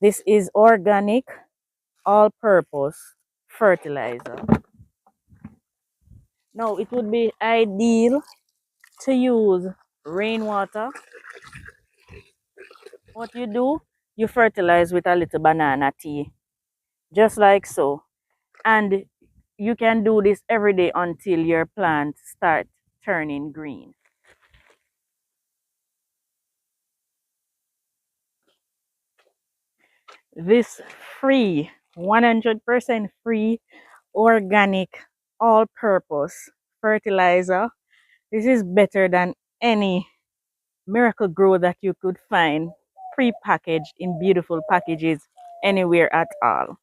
This is organic, all-purpose fertilizer. Now, it would be ideal to use rainwater. What you do, you fertilize with a little banana tea, just like so. And you can do this every day until your plants start turning green. This free, 100% free, organic, all-purpose fertilizer. This is better than any miracle grow that you could find pre-packaged in beautiful packages anywhere at all.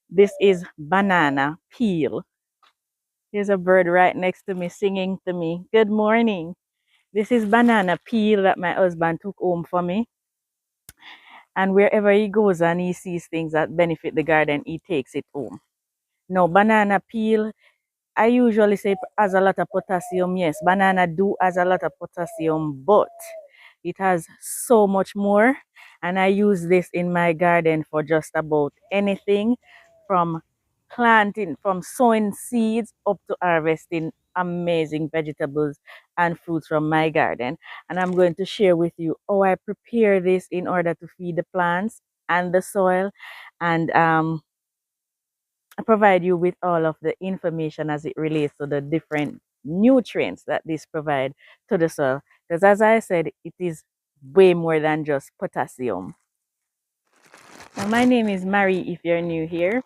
This is banana peel. There's a bird right next to me singing to me, good morning. This is banana peel that my husband took home for me. And wherever he goes and he sees things that benefit the garden, he takes it home. Now, banana peel, I usually say it has a lot of potassium. Yes, banana do has a lot of potassium, but it has so much more. And I use this in my garden for just about anything from planting, from sowing seeds up to harvesting amazing vegetables and fruits from my garden. And I'm going to share with you how I prepare this in order to feed the plants and the soil, and provide you with all of the information as it relates to the different nutrients that this provide to the soil. Because as I said, it is way more than just potassium. Now, my name is Mary if you're new here,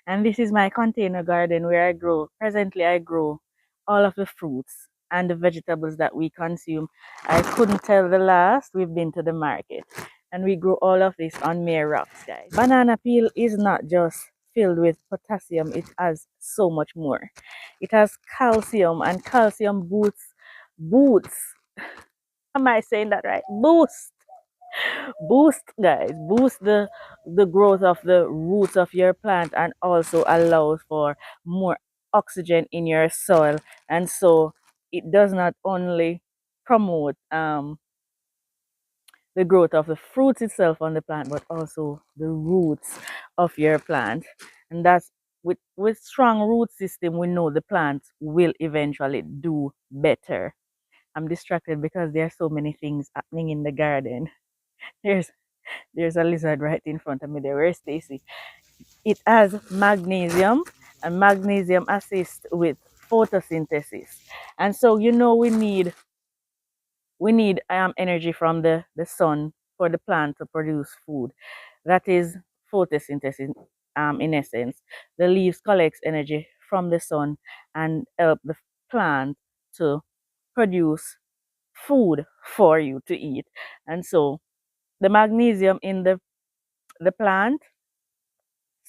and this is my container garden where presently I grow all of the fruits and the vegetables that we consume. I couldn't tell the last we've been to the market, and we grow all of this on mere rocks, guys. Banana peel is not just filled with potassium, it has so much more. It has calcium, and calcium boosts, am I saying that right? Boost, guys, boost the growth of the roots of your plant, and also allows for more oxygen in your soil. And so it does not only promote the growth of the fruits itself on the plant, but also the roots of your plant. And that's with strong root system, we know the plant will eventually do better. I'm distracted because there are so many things happening in the garden. There's there's a lizard right in front of me there. Where's Stacy? It has magnesium, and magnesium assists with photosynthesis. And so we need energy from the sun for the plant to produce food. That is photosynthesis, in essence. The leaves collects energy from the sun and help the plant to produce food for you to eat. And so the magnesium in the plant,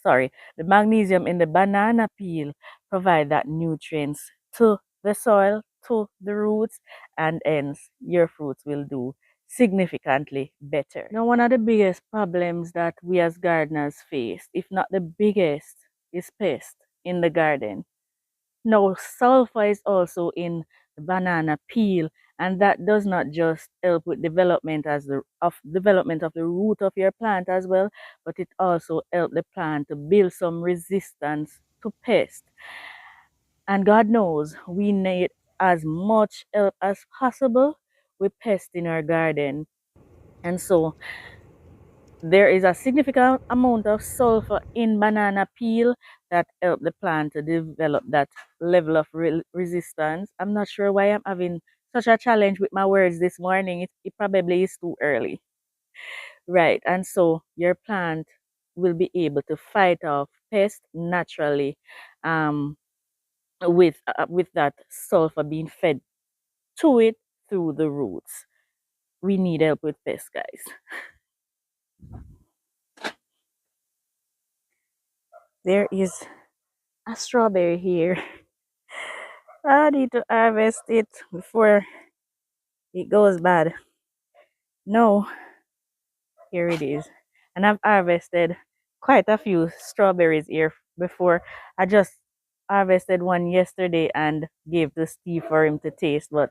sorry, the magnesium in the banana peel provide that nutrients to the soil, to the roots, and hence your fruits will do significantly better. Now, one of the biggest problems that we as gardeners face, if not the biggest, is pest in the garden. Now, sulfur is also in the banana peel, and that does not just help with development of the root of your plant as well, but it also helps the plant to build some resistance to pest. And God knows we need as much help as possible with pests in our garden. And so there is a significant amount of sulfur in banana peel that help the plant to develop that level of resistance. I'm not sure why I'm having such a challenge with my words this morning. It probably is too early. Right. And so your plant will be able to fight off pests naturally, um, with that sulfur being fed to it through the roots. We need help with pests, guys. There is a strawberry here. I need to harvest it before it goes bad. No, here it is. And I've harvested quite a few strawberries here before. I just harvested one yesterday and gave to Steve for him to taste, but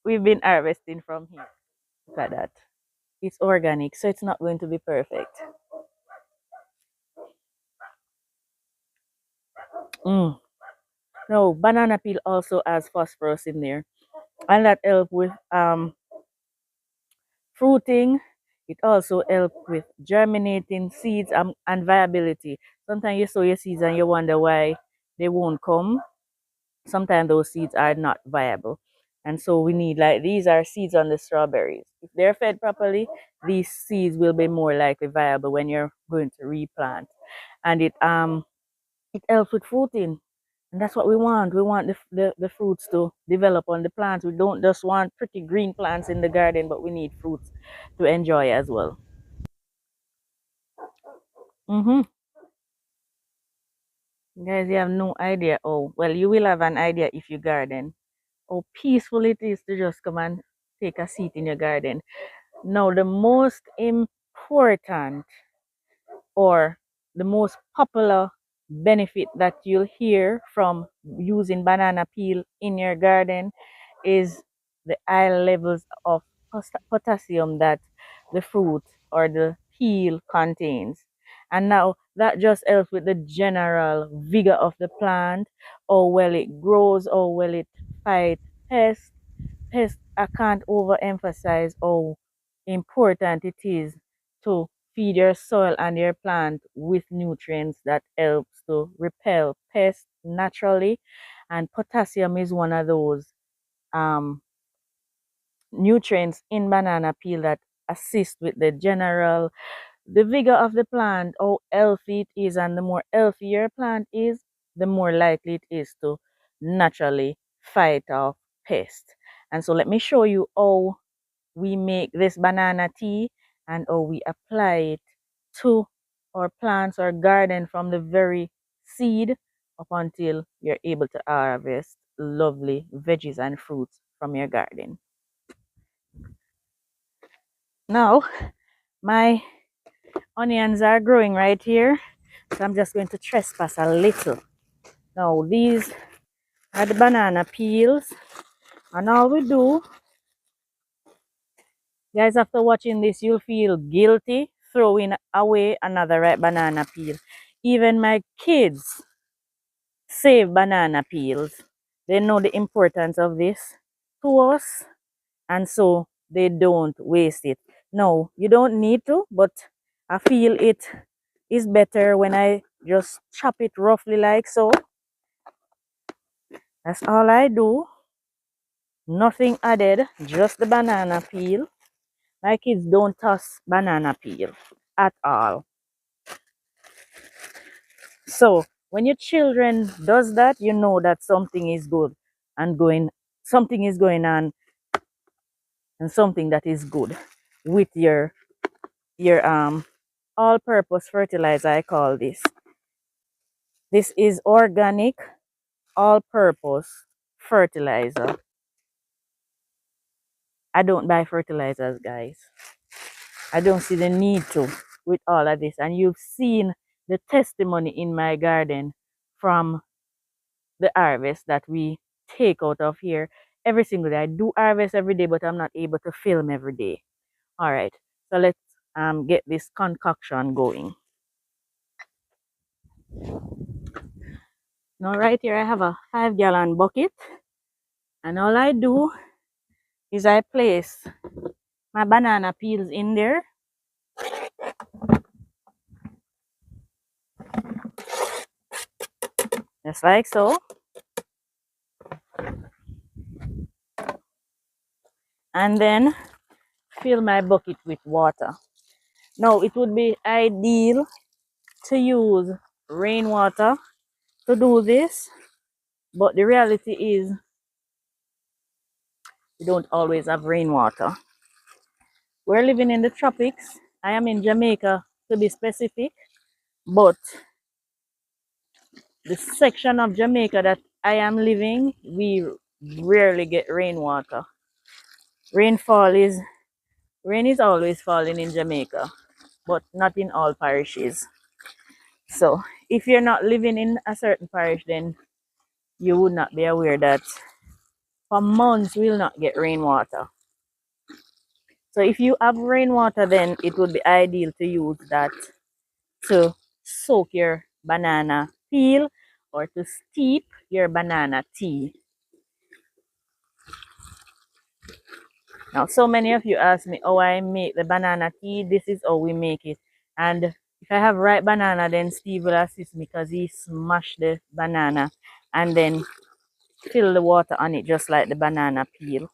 we've been harvesting from here. Look at that. It's organic, so it's not going to be perfect. Mm. No, banana peel also has phosphorus in there, and that help with fruiting. It also helps with germinating seeds and viability. Sometimes you sow your seeds and you wonder why they won't come. Sometimes those seeds are not viable. And so we need, like, these are seeds on the strawberries. If they're fed properly, these seeds will be more likely viable when you're going to replant. And it helps with fruiting. And that's what we want. We want the fruits to develop on the plants. We don't just want pretty green plants in the garden, but we need fruits to enjoy as well. Mm-hmm. Guys, you have no idea. Oh, well, you will have an idea if you garden. How peaceful it is to just come and take a seat in your garden. Now, the most important or the most popular benefit that you'll hear from using banana peel in your garden is the high levels of potassium that the fruit or the peel contains. And now that just helps with the general vigor of the plant, or well it grows, or well it fight pests. I can't overemphasize how important it is to feed your soil and your plant with nutrients that helps to repel pests naturally. And potassium is one of those um, nutrients in banana peel that assist with the vigor of the plant, how healthy it is, and the more healthy your plant is, the more likely it is to naturally fight off pests. And so let me show you how we make this banana tea and how we apply it to our plants or garden from the very seed up until you're able to harvest lovely veggies and fruits from your garden. Now, my onions are growing right here, so I'm just going to trespass a little. Now, these are the banana peels, and all we do, guys, after watching this, you'll feel guilty throwing away another ripe banana peel. Even my kids save banana peels. They know the importance of this to us, and so they don't waste it. No, you don't need to, but I feel it is better when I just chop it roughly like so. That's all I do. Nothing added, just the banana peel. My kids don't toss banana peel at all. So when your children does that, you know that something is good and something is going on, and something that is good with your all purpose fertilizer. I call this. This is organic all purpose fertilizer. I don't buy fertilizers, guys. I don't see the need to with all of this. And you've seen the testimony in my garden from the harvest that we take out of here every single day. I do harvest every day, but I'm not able to film every day. All right, so let's get this concoction going. Now right here I have a 5-gallon bucket, and all I do is I place my banana peels in there. Just like so. And then fill my bucket with water. Now it would be ideal to use rainwater to do this, but the reality is we don't always have rainwater. We're living in the tropics. I am in Jamaica to be specific, but the section of Jamaica that I am living, we rarely get rainwater. Rain is always falling in Jamaica, but not in all parishes. So if you're not living in a certain parish, then you would not be aware that for months we'll not get rainwater. So if you have rainwater, then it would be ideal to use that to soak your banana peel or to steep your banana tea. Now, so many of you ask me how I make the banana tea. This is how we make it. And if I have ripe banana, then Steve will assist me because he smashed the banana and then fill the water on it just like the banana peel.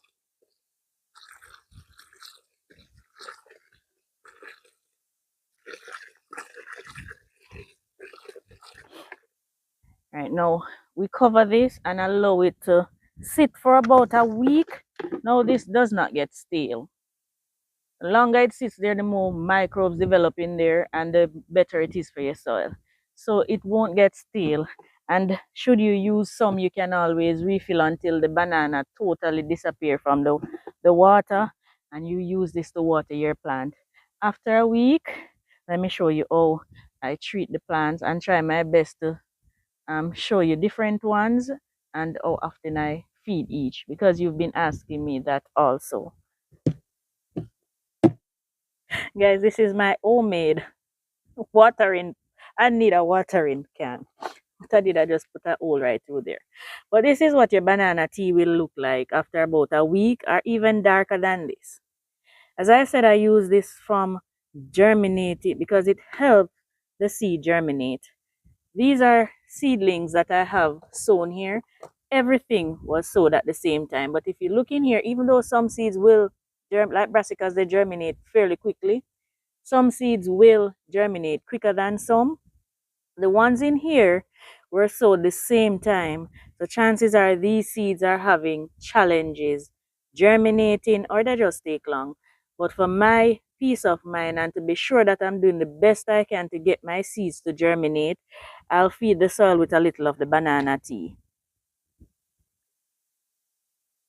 Right now, we cover this and allow it to sit for about a week. Now, this does not get stale. The longer it sits there, the more microbes develop in there and the better it is for your soil. So it won't get stale. And should you use some, you can always refill until the banana totally disappear from the water, and you use this to water your plant. After a week, let me show you how I treat the plants and try my best to show you different ones and how often I feed each, because you've been asking me that also. Guys, this is my homemade watering. I need a watering can. What I did, I just put a hole right through there. But this is what your banana tea will look like after about a week, or even darker than this. As I said, I use this from germinated because it helps the seed germinate. These are seedlings that I have sown here. Everything was sowed at the same time. But if you look in here, even though some seeds will, like brassicas, they germinate fairly quickly, some seeds will germinate quicker than some. The ones in here were sowed the same time. So chances are these seeds are having challenges germinating, or they just take long. But for my peace of mind and to be sure that I'm doing the best I can to get my seeds to germinate, I'll feed the soil with a little of the banana tea.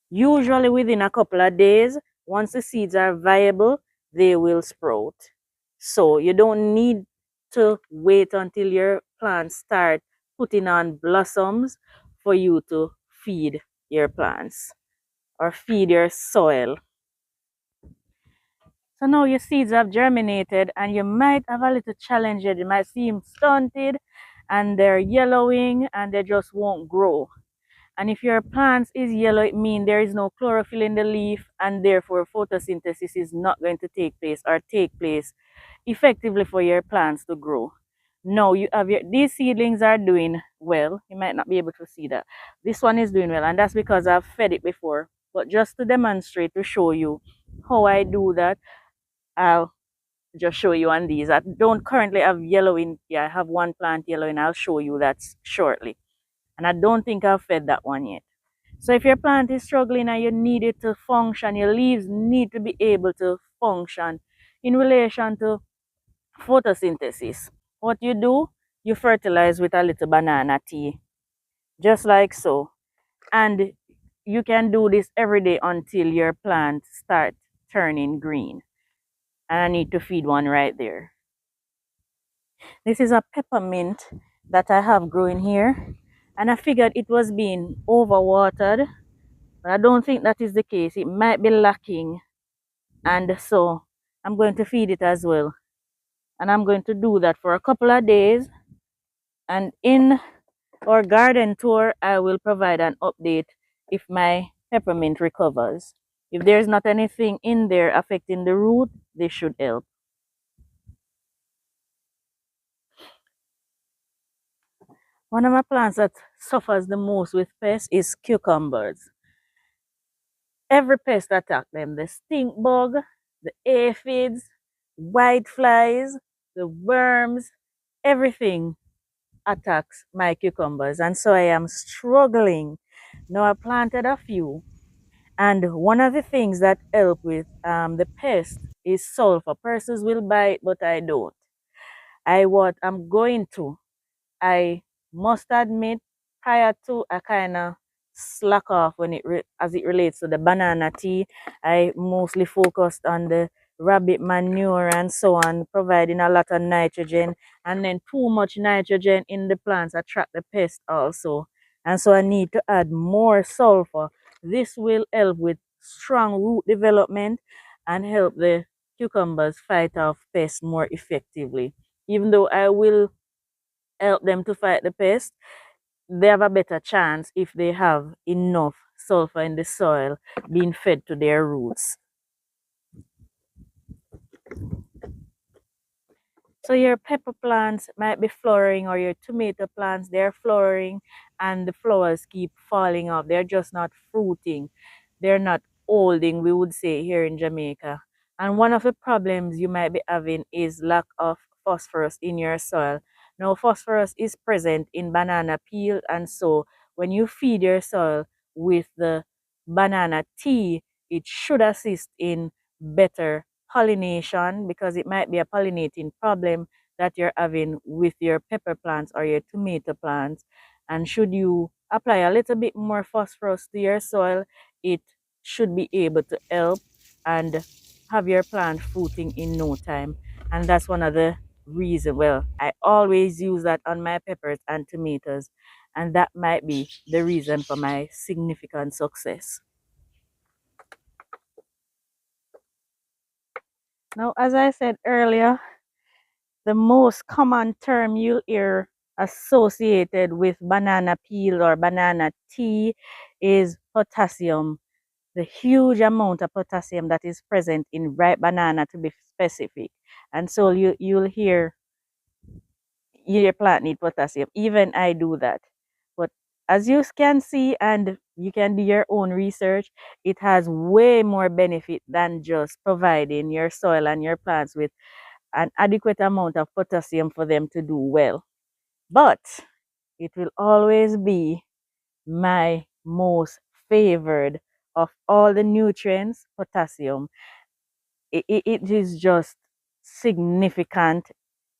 Usually within a couple of days, once the seeds are viable, they will sprout. So you don't need to wait until your plants start putting on blossoms for you to feed your plants or feed your soil. So now your seeds have germinated and you might have a little challenge. They might seem stunted and they're yellowing and they just won't grow. And if your plant is yellow, it means there is no chlorophyll in the leaf, and therefore photosynthesis is not going to take place or take place effectively for your plants to grow. No, you have these seedlings are doing well. You might not be able to see that. This one is doing well, and that's because I've fed it before. But just to demonstrate, to show you how I do that, I'll just show you on these. I don't currently have yellowing. Yeah, I have one plant yellowing. I'll show you that shortly. And I don't think I've fed that one yet. So if your plant is struggling and you need it to function, your leaves need to be able to function in relation to photosynthesis. What you do, you fertilize with a little banana tea, just like so. And you can do this every day until your plant starts turning green. And I need to feed one right there. This is a peppermint that I have growing here. And I figured it was being overwatered, but I don't think that is the case. It might be lacking. And so I'm going to feed it as well. And I'm going to do that for a couple of days. And in our garden tour, I will provide an update if my peppermint recovers. If there's not anything in there affecting the root, this should help. One of my plants that suffers the most with pests is cucumbers. Every pest attack them. The stink bug, the aphids, white flies, the worms, everything attacks my cucumbers. And so I am struggling. Now I planted a few. And one of the things that help with the pest is sulfur. Persons will buy it, but I don't. I'm going to. I must admit, prior to, I kind of slack off when as it relates to the banana tea. I mostly focused on the rabbit manure and so on, providing a lot of nitrogen, and then too much nitrogen in the plants attract the pest also. And so I need to add more sulfur. This will help with strong root development and help the cucumbers fight off pests more effectively. Even though I will help them to fight the pest, they have a better chance if they have enough sulfur in the soil being fed to their roots. So your pepper plants might be flowering, or your tomato plants, they're flowering and the flowers keep falling off. They're just not fruiting. They're not holding, we would say here in Jamaica. And one of the problems you might be having is lack of phosphorus in your soil. Now, phosphorus is present in banana peel, and so when you feed your soil with the banana tea, it should assist in better pollination, because it might be a pollinating problem that you're having with your pepper plants or your tomato plants. And should you apply a little bit more phosphorus to your soil, it should be able to help and have your plant fruiting in no time. And that's one of the reasons. Well, I always use that on my peppers and tomatoes, and that might be the reason for my significant success. Now, as I said earlier, the most common term you'll hear associated with banana peel or banana tea is potassium. The huge amount of potassium that is present in ripe banana, to be specific. And so you'll hear your plant need potassium. Even I do that. But as you can see, and you can do your own research, it has way more benefit than just providing your soil and your plants with an adequate amount of potassium for them to do well. But it will always be my most favored of all the nutrients, potassium. It is just significant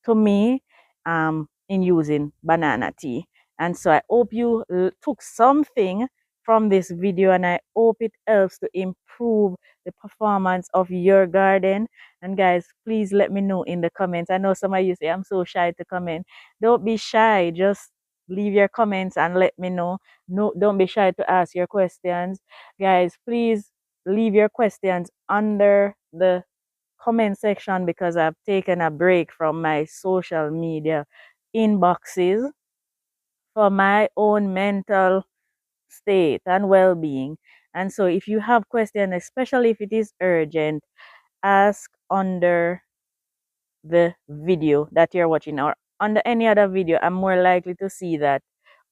to me in using banana tea. And so I hope you took something from this video, and I hope it helps to improve the performance of your garden. And guys, please let me know in the comments. I know some of you say I'm so shy to comment. Don't be shy. Just leave your comments and let me know. No, don't be shy to ask your questions. Guys, please leave your questions under the comment section, because I've taken a break from my social media inboxes for my own mental state and well-being. And so if you have questions, especially if it is urgent, ask under the video that you're watching, or under any other video. I'm more likely to see that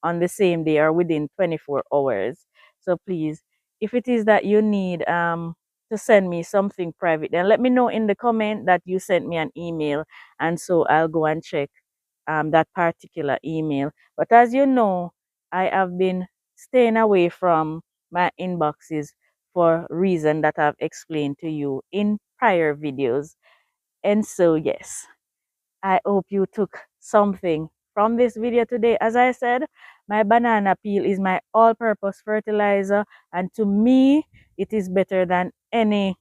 on the same day or within 24 hours. So please, if it is that you need to send me something private, then let me know in the comment that you sent me an email, and so I'll go and check that particular email. But as you know, I have been staying away from my inboxes for reason that I've explained to you in prior videos. And so, yes, I hope you took something from this video today. As I said, my banana peel is my all-purpose fertilizer, and to me, it is better than any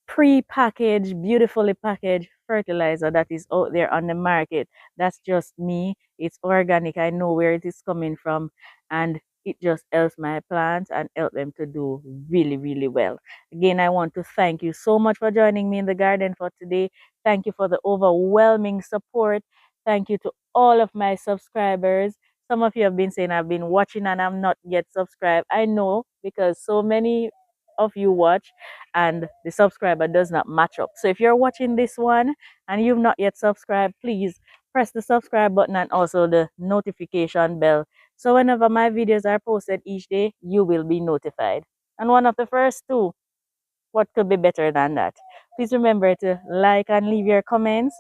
pre-packaged, beautifully packaged fertilizer that is out there on the market. That's just me. It's organic. I know where it is coming from, and it just helps my plants and help them to do really, really well. Again, I want to thank you so much for joining me in the garden for today. Thank you for the overwhelming support. Thank you to all of my subscribers. Some of you have been saying I've been watching and I'm not yet subscribed. I know, because so many of you watch and the subscriber does not match up. So if you're watching this one and you've not yet subscribed, please press the subscribe button and also the notification bell. So whenever my videos are posted each day, you will be notified. And one of the first two, what could be better than that? Please remember to like and leave your comments.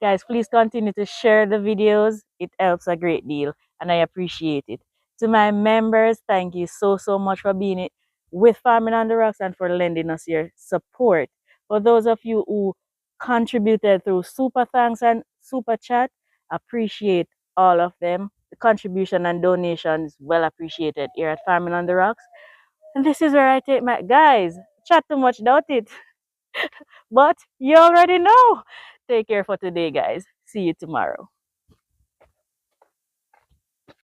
Guys, please continue to share the videos. It helps a great deal, and I appreciate it. To my members, thank you so, so much for being with Farming on the Rocks and for lending us your support. For those of you who contributed through super thanks and super chat, appreciate all of them. The contribution and donations well appreciated here at Farming on the Rocks. And this is where I take my guys. Chat too much, doubt it. But you already know. Take care for today, guys. See you tomorrow.